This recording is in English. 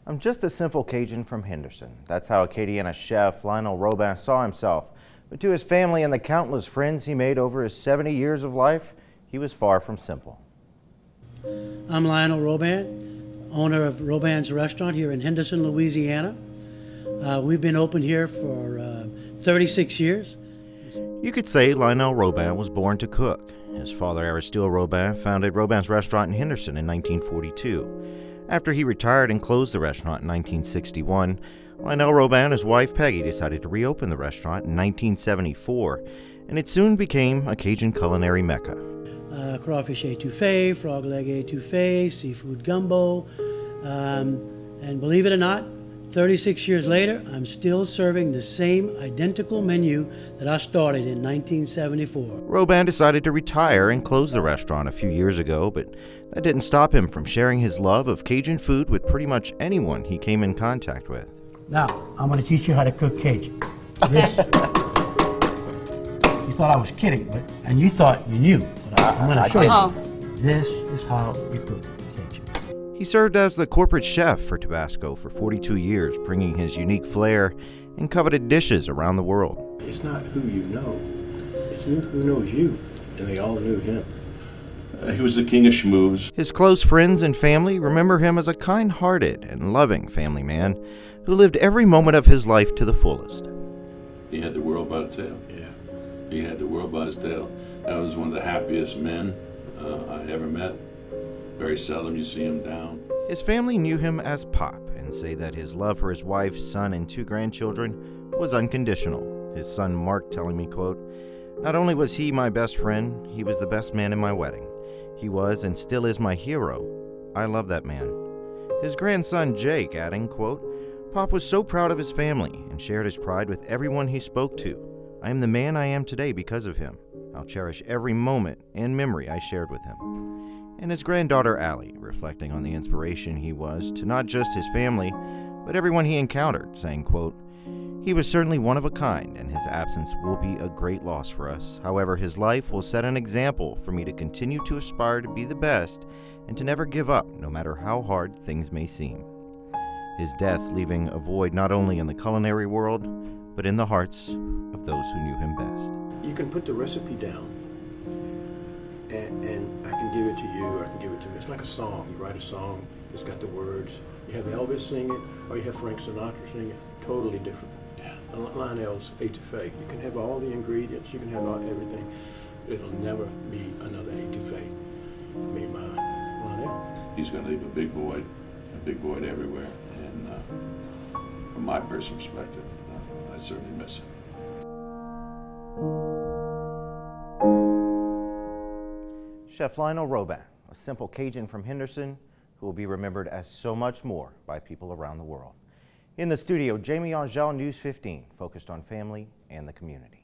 I'm just a simple Cajun from Henderson. That's how Acadiana chef Lionel Robin saw himself. But to his family and the countless friends he made over his 70 years of life, he was far from simple. I'm Lionel Robin, owner of Robin's Restaurant here in Henderson, Louisiana. We've been open here for 36 years. You could say Lionel Robin was born to cook. His father, Aristide Robin, founded Robin's Restaurant in Henderson in 1942. After he retired and closed the restaurant in 1961, Lionel Robin and his wife Peggy decided to reopen the restaurant in 1974, and it soon became a Cajun culinary mecca. Crawfish étouffée, frog leg étouffée, seafood gumbo, and believe it or not, 36 years later, I'm still serving the same identical menu that I started in 1974. Robin decided to retire and close the restaurant a few years ago, but that didn't stop him from sharing his love of Cajun food with pretty much anyone he came in contact with. Now, I'm going to teach you how to cook Cajun. This, you thought I was kidding, and you thought you knew, but I'm going to show you. This is how you cook Cajun. He served as the corporate chef for Tabasco for 42 years, bringing his unique flair and coveted dishes around the world. It's not who you know, it's who knows you, and they all knew him. He was the king of schmooze. His close friends and family remember him as a kind-hearted and loving family man who lived every moment of his life to the fullest. He had the world by the tail. Yeah. He had the world by his tail. That was one of the happiest men I ever met. Very seldom you see him down. His family knew him as Pop and say that his love for his wife, son, and 2 grandchildren was unconditional. His son Mark telling me, quote, "Not only was he my best friend, he was the best man in my wedding. He was and still is my hero. I love that man." His grandson Jake adding, quote, "Pop was so proud of his family and shared his pride with everyone he spoke to. I am the man I am today because of him. I'll cherish every moment and memory I shared with him." And his granddaughter Allie, reflecting on the inspiration he was to not just his family, but everyone he encountered, saying, quote, "He was certainly one of a kind, and his absence will be a great loss for us. However, his life will set an example for me to continue to aspire to be the best and to never give up, no matter how hard things may seem." His death leaving a void not only in the culinary world, but in the hearts of those who knew him best. You can put the recipe down, and I can give it to you, I can give it to you. It's like a song. You write a song, it's got the words. You have Elvis sing it, or you have Frank Sinatra sing it. Totally different. Yeah. Lionel's étouffée. You can have all the ingredients, you can have everything. It'll never be another étouffée made by Lionel. He's going to leave a big void everywhere. And from my personal perspective, I certainly miss him. Chef Lionel Robin, a simple Cajun from Henderson who will be remembered as so much more by people around the world. In the studio, Jamie Angel, News 15, focused on family and the community.